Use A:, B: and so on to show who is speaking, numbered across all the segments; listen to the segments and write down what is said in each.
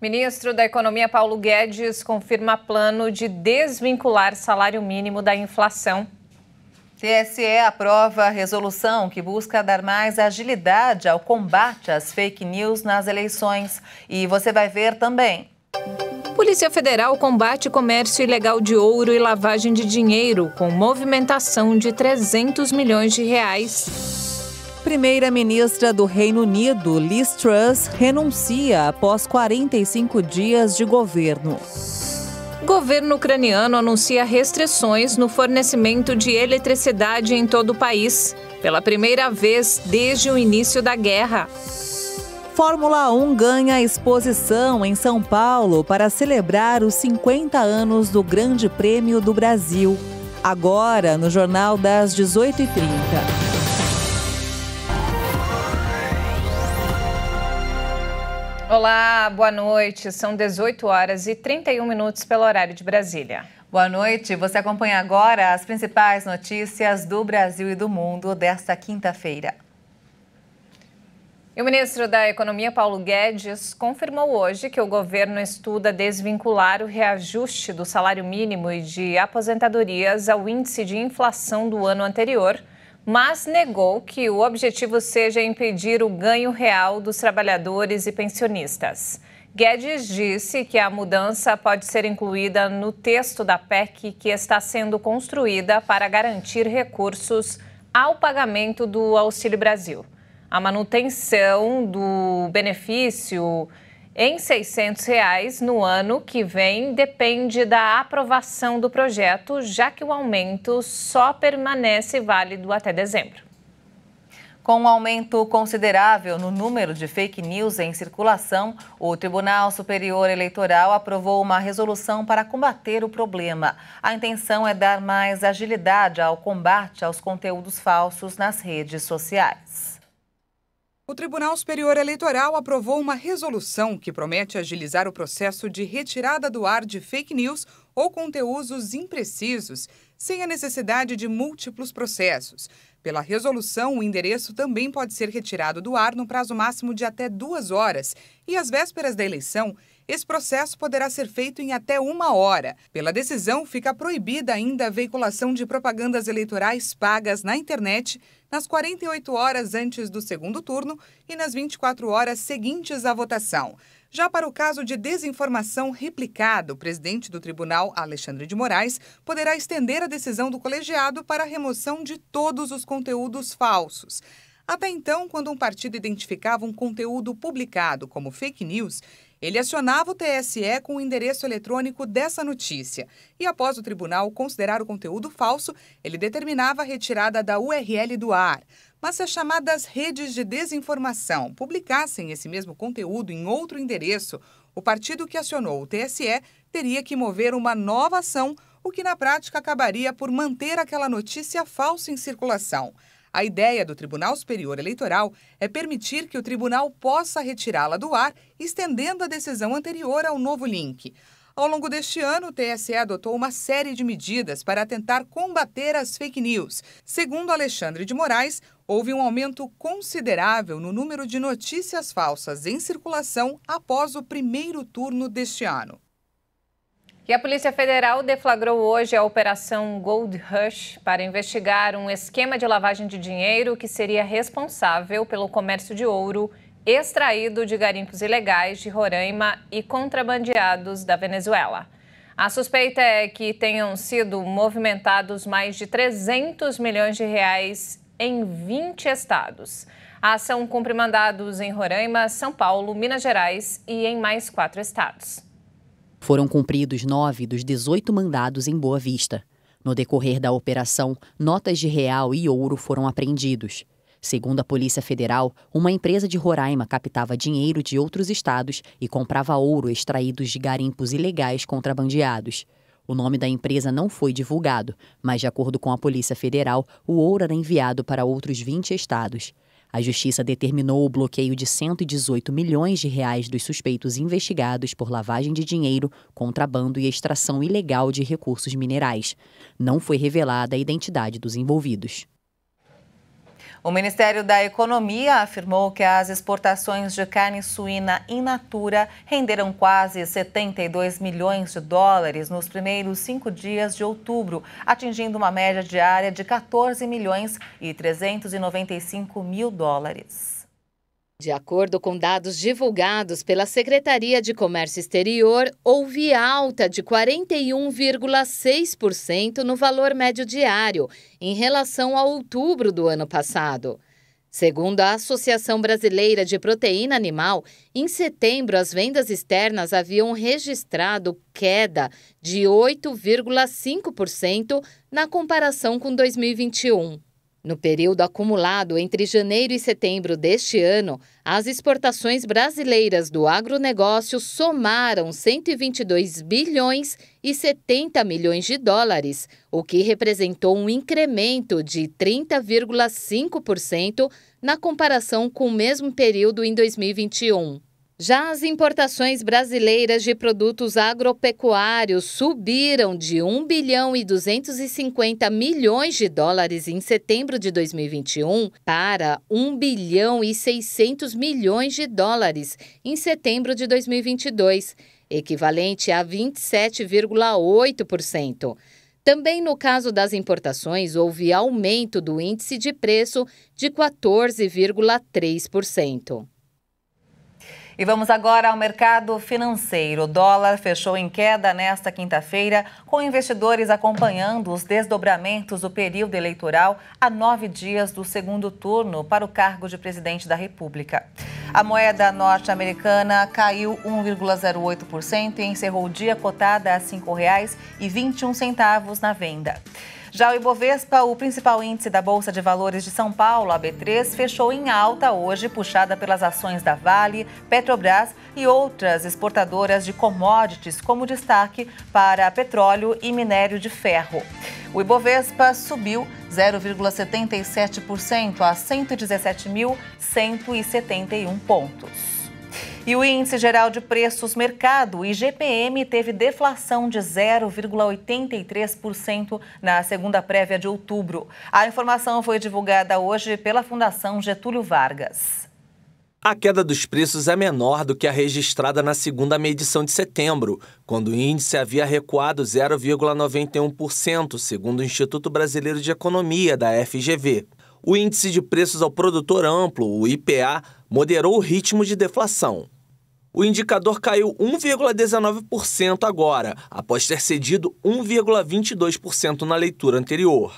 A: Ministro da Economia Paulo Guedes confirma plano de desvincular salário mínimo da inflação.
B: TSE aprova a resolução que busca dar mais agilidade ao combate às fake news nas eleições. E você vai ver também.
A: Polícia Federal combate comércio ilegal de ouro e lavagem de dinheiro com movimentação de 300 milhões de reais.
C: Primeira-ministra do Reino Unido, Liz Truss, renuncia após 45 dias de governo.
A: Governo ucraniano anuncia restrições no fornecimento de eletricidade em todo o país, pela primeira vez desde o início da guerra.
C: Fórmula 1 ganha exposição em São Paulo para celebrar os 50 anos do Grande Prêmio do Brasil. Agora, no Jornal das 18h30.
A: Olá, boa noite. São 18 horas e 31 minutos pelo horário de Brasília.
B: Boa noite. Você acompanha agora as principais notícias do Brasil e do mundo desta quinta-feira.
A: E o ministro da Economia, Paulo Guedes, confirmou hoje que o governo estuda desvincular o reajuste do salário mínimo e de aposentadorias ao índice de inflação do ano anterior, mas negou que o objetivo seja impedir o ganho real dos trabalhadores e pensionistas. Guedes disse que a mudança pode ser incluída no texto da PEC que está sendo construída para garantir recursos ao pagamento do Auxílio Brasil. A manutenção do benefício em R$ 600 no ano que vem depende da aprovação do projeto, já que o aumento só permanece válido até dezembro.
B: Com um aumento considerável no número de fake news em circulação, o Tribunal Superior Eleitoral aprovou uma resolução para combater o problema. A intenção é dar mais agilidade ao combate aos conteúdos falsos nas redes sociais.
D: O Tribunal Superior Eleitoral aprovou uma resolução que promete agilizar o processo de retirada do ar de fake news ou conteúdos imprecisos, sem a necessidade de múltiplos processos. Pela resolução, o endereço também pode ser retirado do ar no prazo máximo de até 2 horas e, às vésperas da eleição, esse processo poderá ser feito em até 1 hora. Pela decisão, fica proibida ainda a veiculação de propagandas eleitorais pagas na internet nas 48 horas antes do segundo turno e nas 24 horas seguintes à votação. Já para o caso de desinformação replicada, o presidente do tribunal, Alexandre de Moraes, poderá estender a decisão do colegiado para a remoção de todos os conteúdos falsos. Até então, quando um partido identificava um conteúdo publicado como fake news, ele acionava o TSE com o endereço eletrônico dessa notícia. E após o tribunal considerar o conteúdo falso, ele determinava a retirada da URL do ar. Mas se as chamadas redes de desinformação publicassem esse mesmo conteúdo em outro endereço, o partido que acionou o TSE teria que mover uma nova ação, o que na prática acabaria por manter aquela notícia falsa em circulação. A ideia do Tribunal Superior Eleitoral é permitir que o tribunal possa retirá-la do ar, estendendo a decisão anterior ao novo link. Ao longo deste ano, o TSE adotou uma série de medidas para tentar combater as fake news. Segundo Alexandre de Moraes, houve um aumento considerável no número de notícias falsas em circulação após o primeiro turno deste ano.
A: E a Polícia Federal deflagrou hoje a Operação Gold Rush para investigar um esquema de lavagem de dinheiro que seria responsável pelo comércio de ouro extraído de garimpos ilegais de Roraima e contrabandeados da Venezuela. A suspeita é que tenham sido movimentados mais de 300 milhões de reais em 20 estados. A ação cumpre mandados em Roraima, São Paulo, Minas Gerais e em mais 4 estados.
E: Foram cumpridos 9 dos 18 mandados em Boa Vista. No decorrer da operação, notas de real e ouro foram apreendidos. Segundo a Polícia Federal, uma empresa de Roraima captava dinheiro de outros estados e comprava ouro extraídos de garimpos ilegais contrabandeados. O nome da empresa não foi divulgado, mas, de acordo com a Polícia Federal, o ouro era enviado para outros 20 estados. A Justiça determinou o bloqueio de 118 milhões de reais dos suspeitos investigados por lavagem de dinheiro, contrabando e extração ilegal de recursos minerais. Não foi revelada a identidade dos envolvidos.
B: O Ministério da Economia afirmou que as exportações de carne suína in natura renderam quase 72 milhões de dólares nos primeiros 5 dias de outubro, atingindo uma média diária de 14 milhões e 395 mil dólares.
F: De acordo com dados divulgados pela Secretaria de Comércio Exterior, houve alta de 41,6% no valor médio diário, em relação a outubro do ano passado. Segundo a Associação Brasileira de Proteína Animal, em setembro as vendas externas haviam registrado queda de 8,5% na comparação com 2021. No período acumulado entre janeiro e setembro deste ano, as exportações brasileiras do agronegócio somaram 122 bilhões e 70 milhões de dólares, o que representou um incremento de 30,5% na comparação com o mesmo período em 2021. Já as importações brasileiras de produtos agropecuários subiram de 1 bilhão e 250 milhões de dólares em setembro de 2021 para 1 bilhão e 600 milhões de dólares em setembro de 2022, equivalente a 27,8%. Também no caso das importações, houve aumento do índice de preço de 14,3%.
B: E vamos agora ao mercado financeiro. O dólar fechou em queda nesta quinta-feira, com investidores acompanhando os desdobramentos do período eleitoral a 9 dias do segundo turno para o cargo de presidente da República. A moeda norte-americana caiu 1,08% e encerrou o dia cotada a R$ 5,21 na venda. Já o Ibovespa, o principal índice da Bolsa de Valores de São Paulo, a B3, fechou em alta hoje, puxada pelas ações da Vale, Petrobras e outras exportadoras de commodities, como destaque para petróleo e minério de ferro. O Ibovespa subiu 0,77% a 117.171 pontos. E o Índice Geral de Preços Mercado, o IGPM, teve deflação de 0,83% na segunda prévia de outubro. A informação foi divulgada hoje pela Fundação Getúlio Vargas.
G: A queda dos preços é menor do que a registrada na segunda medição de setembro, quando o índice havia recuado 0,91%, segundo o Instituto Brasileiro de Economia, da FGV. O Índice de Preços ao Produtor Amplo, o IPA, moderou o ritmo de deflação. O indicador caiu 1,19% agora, após ter cedido 1,22% na leitura anterior.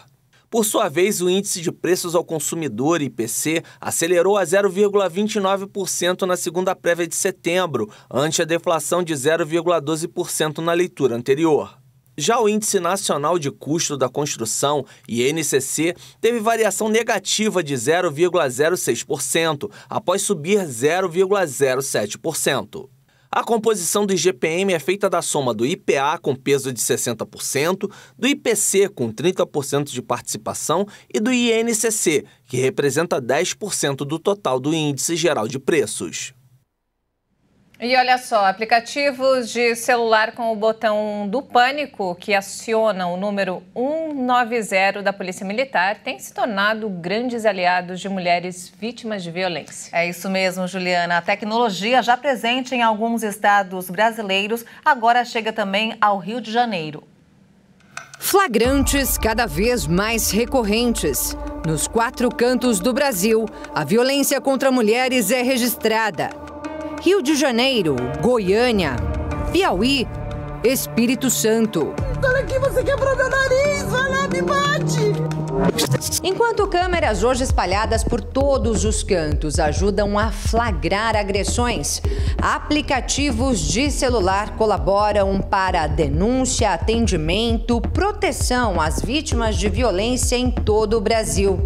G: Por sua vez, o Índice de Preços ao Consumidor, IPC, acelerou a 0,29% na segunda prévia de setembro, ante a deflação de 0,12% na leitura anterior. Já o Índice Nacional de Custo da Construção, INCC, teve variação negativa de 0,06%, após subir 0,07%. A composição do IGPM é feita da soma do IPA, com peso de 60%, do IPC, com 30% de participação, e do INCC, que representa 10% do total do Índice Geral de Preços.
A: E olha só, aplicativos de celular com o botão do pânico, que aciona o número 190 da Polícia Militar, têm se tornado grandes aliados de mulheres vítimas de violência.
B: É isso mesmo, Juliana. A tecnologia, já presente em alguns estados brasileiros, agora chega também ao Rio de Janeiro.
H: Flagrantes cada vez mais recorrentes. Nos 4 cantos do Brasil, a violência contra mulheres é registrada. Rio de Janeiro, Goiânia, Piauí, Espírito Santo.
I: Olha aqui, você quebrou meu nariz, vai lá, me bate!
H: Enquanto câmeras hoje espalhadas por todos os cantos ajudam a flagrar agressões, aplicativos de celular colaboram para denúncia, atendimento, proteção às vítimas de violência em todo o Brasil.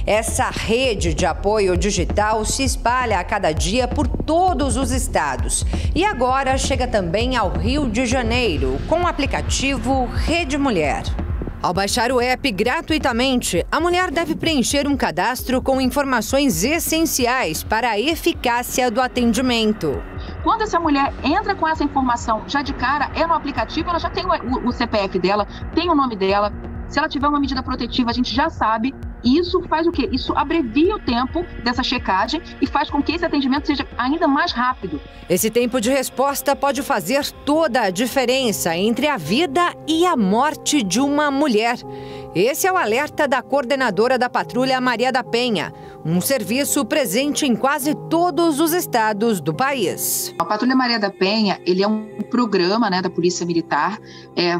H: Essa rede de apoio digital se espalha a cada dia por todos os estados e agora chega também ao Rio de Janeiro com o aplicativo Rede Mulher. Ao baixar o app gratuitamente, a mulher deve preencher um cadastro com informações essenciais para a eficácia do atendimento.
J: Quando essa mulher entra com essa informação já de cara, é no aplicativo, ela já tem o CPF dela, tem o nome dela. Se ela tiver uma medida protetiva, a gente já sabe E isso faz o quê? Isso abrevia o tempo dessa checagem e faz com que esse atendimento seja ainda mais rápido.
H: Esse tempo de resposta pode fazer toda a diferença entre a vida e a morte de uma mulher. Esse é o alerta da coordenadora da Patrulha Maria da Penha, um serviço presente em quase todos os estados do país.
J: A Patrulha Maria da Penha, ele é um programa, né, da Polícia Militar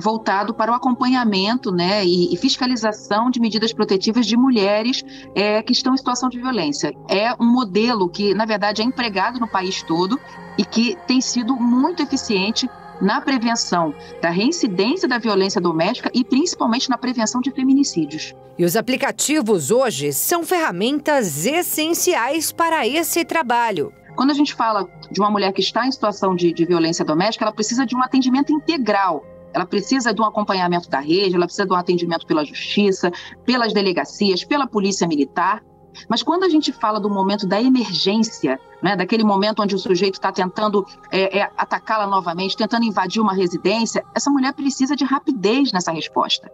J: voltado para o acompanhamento, né, e fiscalização de medidas protetivas de mulheres que estão em situação de violência. É um modelo que, na verdade, é empregado no país todo e que tem sido muito eficiente na prevenção da reincidência da violência doméstica e principalmente na prevenção de feminicídios.
H: E os aplicativos hoje são ferramentas essenciais para esse trabalho.
J: Quando a gente fala de uma mulher que está em situação de violência doméstica, ela precisa de um atendimento integral. Ela precisa de um acompanhamento da rede, ela precisa de um atendimento pela justiça, pelas delegacias, pela polícia militar. Mas quando a gente fala do momento da emergência, né, daquele momento onde o sujeito está tentando atacá-la novamente, tentando invadir uma residência, essa mulher precisa de rapidez nessa resposta.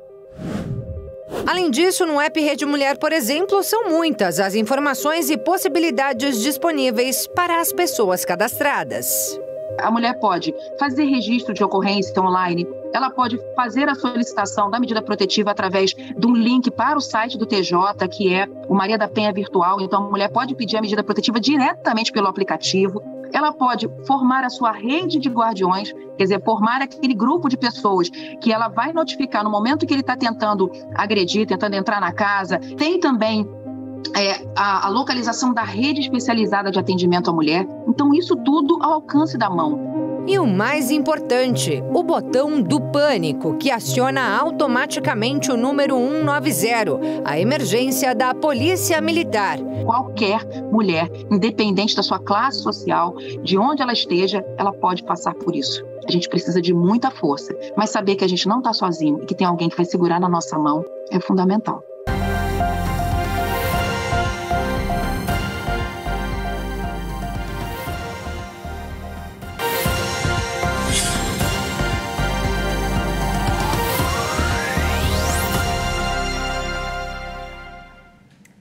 H: Além disso, no app Rede Mulher, por exemplo, são muitas as informações e possibilidades disponíveis para as pessoas cadastradas.
J: A mulher pode fazer registro de ocorrência online, ela pode fazer a solicitação da medida protetiva através de um link para o site do TJ, que é o Maria da Penha Virtual. Então, a mulher pode pedir a medida protetiva diretamente pelo aplicativo. Ela pode formar a sua rede de guardiões, quer dizer, formar aquele grupo de pessoas que ela vai notificar no momento que ele está tentando agredir, tentando entrar na casa. Tem também a localização da rede especializada de atendimento à mulher. Então, isso tudo ao alcance da mão.
H: E o mais importante, o botão do pânico, que aciona automaticamente o número 190, a emergência da Polícia Militar.
J: Qualquer mulher, independente da sua classe social, de onde ela esteja, ela pode passar por isso. A gente precisa de muita força, mas saber que a gente não está sozinho e que tem alguém que vai segurar na nossa mão é fundamental.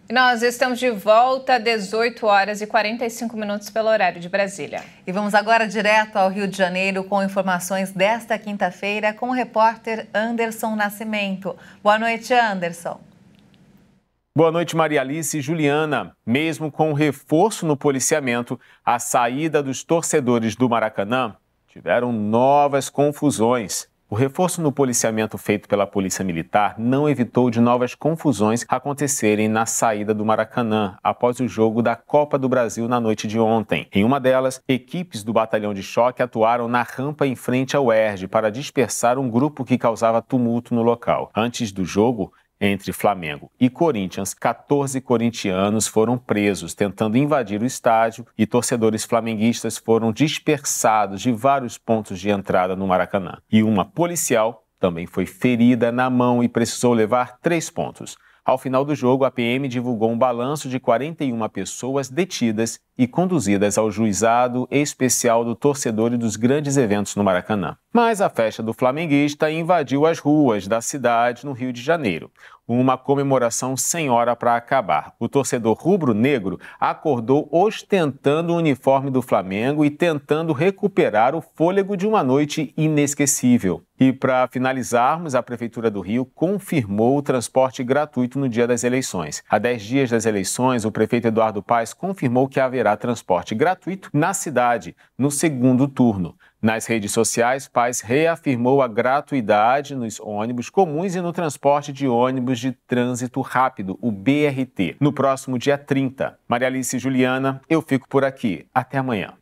A: Nós estamos de volta, 18 horas e 45 minutos pelo horário de Brasília.
B: E vamos agora direto ao Rio de Janeiro com informações desta quinta-feira com o repórter Anderson Nascimento. Boa noite, Anderson.
K: Boa noite, Maria Alice e Juliana. Mesmo com o reforço no policiamento, a saída dos torcedores do Maracanã tiveram novas confusões. O reforço no policiamento feito pela Polícia Militar não evitou de novas confusões acontecerem na saída do Maracanã após o jogo da Copa do Brasil na noite de ontem. Em uma delas, equipes do Batalhão de Choque atuaram na rampa em frente ao UERJ para dispersar um grupo que causava tumulto no local. Antes do jogo, entre Flamengo e Corinthians, 14 corintianos foram presos tentando invadir o estádio e torcedores flamenguistas foram dispersados de vários pontos de entrada no Maracanã. E uma policial também foi ferida na mão e precisou levar 3 pontos. Ao final do jogo, a PM divulgou um balanço de 41 pessoas detidas e conduzidas ao juizado especial do torcedor e dos grandes eventos no Maracanã. Mas a festa do flamenguista invadiu as ruas da cidade no Rio de Janeiro. Uma comemoração sem hora para acabar. O torcedor rubro-negro acordou ostentando o uniforme do Flamengo e tentando recuperar o fôlego de uma noite inesquecível. E para finalizarmos, a Prefeitura do Rio confirmou o transporte gratuito no dia das eleições. Há 10 dias das eleições, o prefeito Eduardo Paes confirmou que haverá transporte gratuito na cidade, no segundo turno. Nas redes sociais, Paes reafirmou a gratuidade nos ônibus comuns e no transporte de ônibus de trânsito rápido, o BRT, no próximo dia 30. Maria Alice e Juliana, eu fico por aqui. Até amanhã.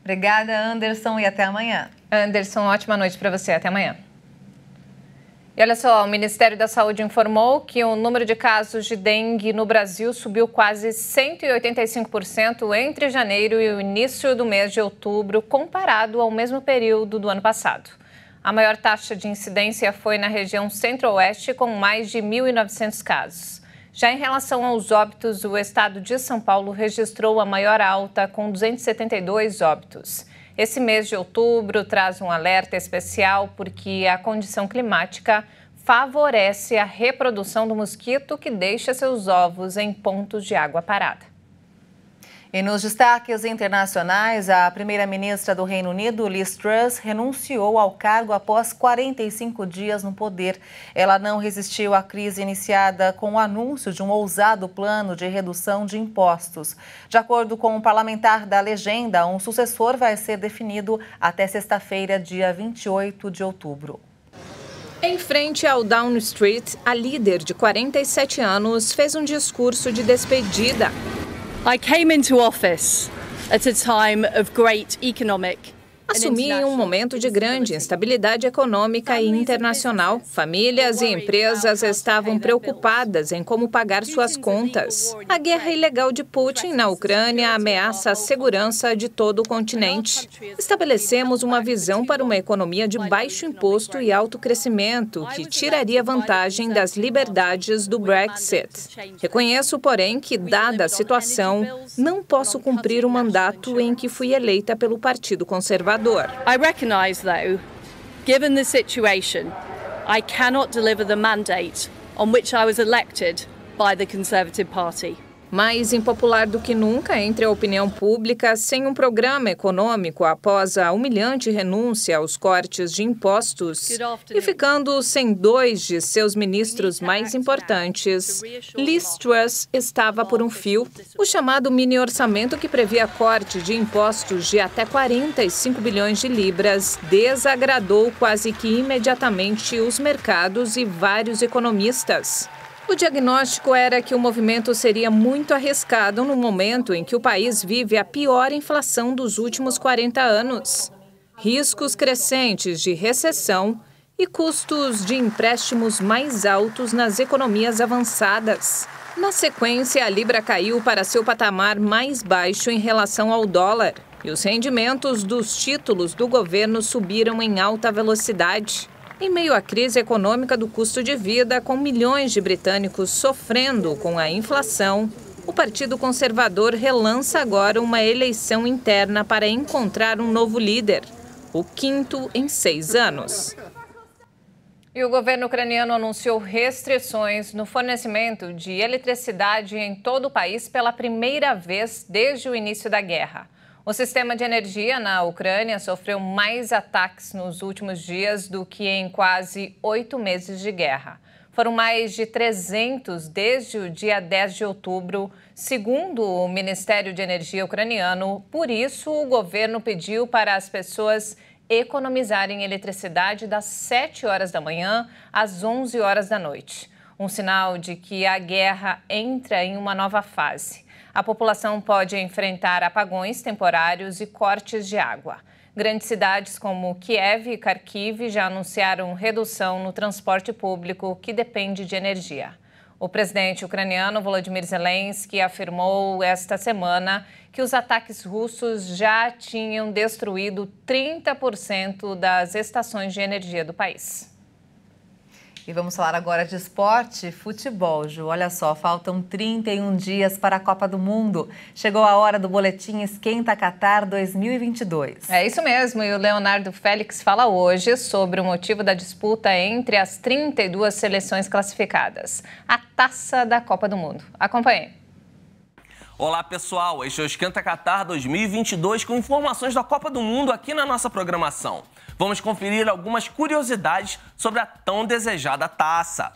B: Obrigada, Anderson, e até amanhã.
A: Anderson, ótima noite para você. Até amanhã. E olha só, o Ministério da Saúde informou que o número de casos de dengue no Brasil subiu quase 185% entre janeiro e o início do mês de outubro, comparado ao mesmo período do ano passado. A maior taxa de incidência foi na região centro-oeste, com mais de 1.900 casos. Já em relação aos óbitos, o estado de São Paulo registrou a maior alta, com 272 óbitos. Esse mês de outubro traz um alerta especial porque a condição climática favorece a reprodução do mosquito que deixa seus ovos em pontos de água parada.
B: E nos destaques internacionais, a primeira-ministra do Reino Unido, Liz Truss, renunciou ao cargo após 45 dias no poder. Ela não resistiu à crise iniciada com o anúncio de um ousado plano de redução de impostos. De acordo com o parlamentar da legenda, um sucessor vai ser definido até sexta-feira, dia 28 de outubro.
A: Em frente ao Downing Street, a líder de 47 anos fez um discurso de despedida.
L: I came into office at a time of great economic.
A: Assumi em um momento de grande instabilidade econômica e internacional. Famílias e empresas estavam preocupadas em como pagar suas contas. A guerra ilegal de Putin na Ucrânia ameaça a segurança de todo o continente. Estabelecemos uma visão para uma economia de baixo imposto e alto crescimento, que tiraria vantagem das liberdades do Brexit. Reconheço, porém, que, dada a situação, não posso cumprir o mandato em que fui eleita pelo Partido Conservador.
L: I recognise, though, given the situation, I cannot deliver the mandate on which I was elected by the Conservative Party.
A: Mais impopular do que nunca entre a opinião pública, sem um programa econômico após a humilhante renúncia aos cortes de impostos e ficando sem 2 de seus ministros mais importantes, Liz Truss estava por um fio. O chamado mini-orçamento, que previa corte de impostos de até 45 bilhões de libras, desagradou quase que imediatamente os mercados e vários economistas. O diagnóstico era que o movimento seria muito arriscado no momento em que o país vive a pior inflação dos últimos 40 anos. Riscos crescentes de recessão e custos de empréstimos mais altos nas economias avançadas. Na sequência, a libra caiu para seu patamar mais baixo em relação ao dólar e os rendimentos dos títulos do governo subiram em alta velocidade. Em meio à crise econômica do custo de vida, com milhões de britânicos sofrendo com a inflação, o Partido Conservador relança agora uma eleição interna para encontrar um novo líder, o 5º em 6 anos. E o governo ucraniano anunciou restrições no fornecimento de eletricidade em todo o país pela primeira vez desde o início da guerra. O sistema de energia na Ucrânia sofreu mais ataques nos últimos dias do que em quase 8 meses de guerra. Foram mais de 300 desde o dia 10 de outubro, segundo o Ministério de Energia ucraniano. Por isso, o governo pediu para as pessoas economizarem eletricidade das 7 horas da manhã às 11 horas da noite. Um sinal de que a guerra entra em uma nova fase. A população pode enfrentar apagões temporários e cortes de água. Grandes cidades como Kiev e Kharkiv já anunciaram redução no transporte público que depende de energia. O presidente ucraniano Volodymyr Zelensky afirmou esta semana que os ataques russos já tinham destruído 30% das estações de energia do país.
B: E vamos falar agora de esporte, futebol, Ju. Olha só, faltam 31 dias para a Copa do Mundo. Chegou a hora do boletim Esquenta Qatar 2022.
A: É isso mesmo, e o Leonardo Félix fala hoje sobre o motivo da disputa entre as 32 seleções classificadas, a Taça da Copa do Mundo. Acompanhe.
G: Olá pessoal, este é o Esquenta Qatar 2022 com informações da Copa do Mundo aqui na nossa programação. Vamos conferir algumas curiosidades sobre a tão desejada taça.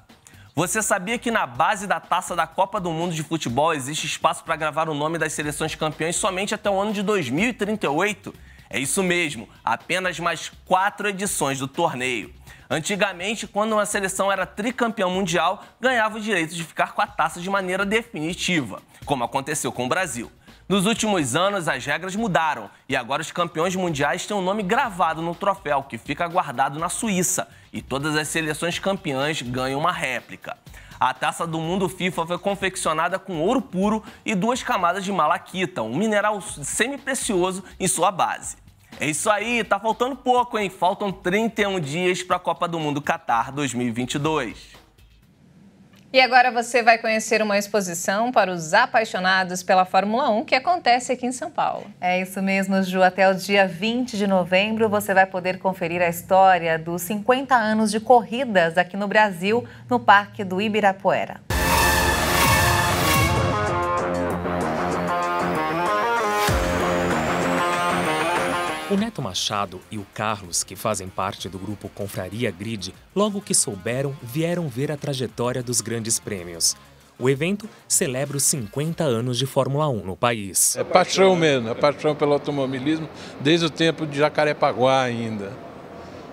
G: Você sabia que na base da Taça da Copa do Mundo de Futebol existe espaço para gravar o nome das seleções campeãs somente até o ano de 2038? É isso mesmo, apenas mais 4 edições do torneio. Antigamente, quando uma seleção era tricampeã mundial, ganhava o direito de ficar com a taça de maneira definitiva, como aconteceu com o Brasil. Nos últimos anos, as regras mudaram e agora os campeões mundiais têm o nome gravado no troféu, que fica guardado na Suíça, e todas as seleções campeãs ganham uma réplica. A Taça do Mundo FIFA foi confeccionada com ouro puro e 2 camadas de malaquita, um mineral semi-precioso em sua base. É isso aí, tá faltando pouco, hein? Faltam 31 dias para a Copa do Mundo Qatar 2022.
A: E agora você vai conhecer uma exposição para os apaixonados pela Fórmula 1 que acontece aqui em São Paulo.
B: É isso mesmo, Ju. Até o dia 20 de novembro você vai poder conferir a história dos 50 anos de corridas aqui no Brasil, no Parque do Ibirapuera.
M: O Neto Machado e o Carlos, que fazem parte do grupo Confraria Grid, logo que souberam, vieram ver a trajetória dos grandes prêmios. O evento celebra os 50 anos de Fórmula 1 no país.
N: É paixão mesmo, é paixão pelo automobilismo desde o tempo de Jacarepaguá ainda.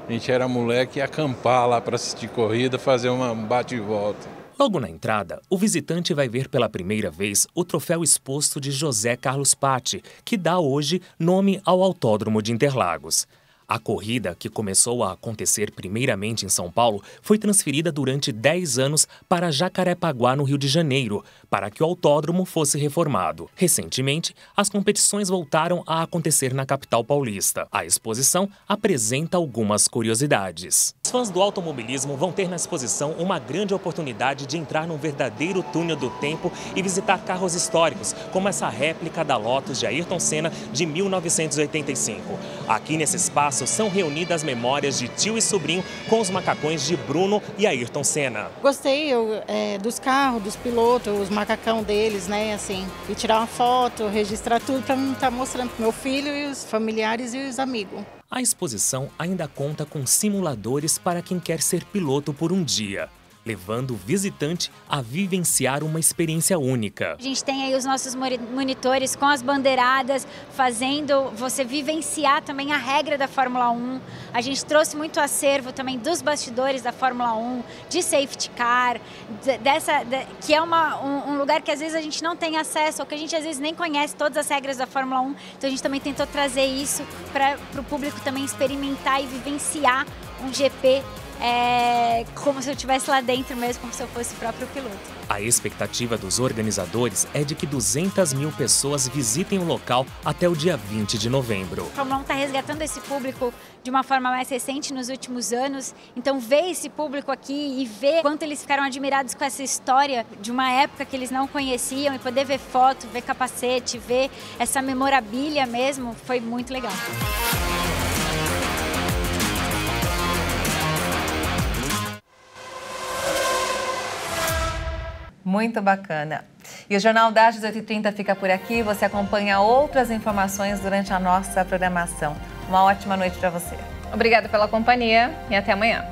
N: A gente era moleque e ia acampar lá para assistir corrida, fazer uma bate e volta.
M: Logo na entrada, o visitante vai ver pela primeira vez o troféu exposto de José Carlos Patti, que dá hoje nome ao Autódromo de Interlagos. A corrida, que começou a acontecer primeiramente em São Paulo, foi transferida durante 10 anos para Jacarepaguá, no Rio de Janeiro, para que o autódromo fosse reformado. Recentemente, as competições voltaram a acontecer na capital paulista. A exposição apresenta algumas curiosidades. Os fãs do automobilismo vão ter na exposição uma grande oportunidade de entrar num verdadeiro túnel do tempo e visitar carros históricos, como essa réplica da Lotus de Ayrton Senna de 1985. Aqui nesse espaço são reunidas memórias de tio e sobrinho com os macacões de Bruno e Ayrton Senna.
O: Gostei dos carros, dos pilotos, os macacão deles, né, assim, e tirar uma foto, registrar tudo para mim estar mostrando para meu filho e os familiares e os amigos.
M: A exposição ainda conta com simuladores para quem quer ser piloto por um dia, levando o visitante a vivenciar uma experiência única.
P: A gente tem aí os nossos monitores com as bandeiradas, fazendo você vivenciar também a regra da Fórmula 1. A gente trouxe muito acervo também dos bastidores da Fórmula 1, de safety car, que é um lugar que às vezes a gente não tem acesso, ou que a gente às vezes nem conhece todas as regras da Fórmula 1. Então a gente também tentou trazer isso para o público também experimentar e vivenciar um GP como se eu estivesse lá dentro mesmo, como se eu fosse o próprio piloto.
M: A expectativa dos organizadores é de que 200 mil pessoas visitem o local até o dia 20 de novembro.
P: A Fórmula 1 está resgatando esse público de uma forma mais recente nos últimos anos, então ver esse público aqui e ver quanto eles ficaram admirados com essa história de uma época que eles não conheciam e poder ver foto, ver capacete, ver essa memorabilia mesmo, foi muito legal.
B: Muito bacana. E o Jornal das 18h30 fica por aqui. Você acompanha outras informações durante a nossa programação. Uma ótima noite para você.
A: Obrigada pela companhia e até amanhã.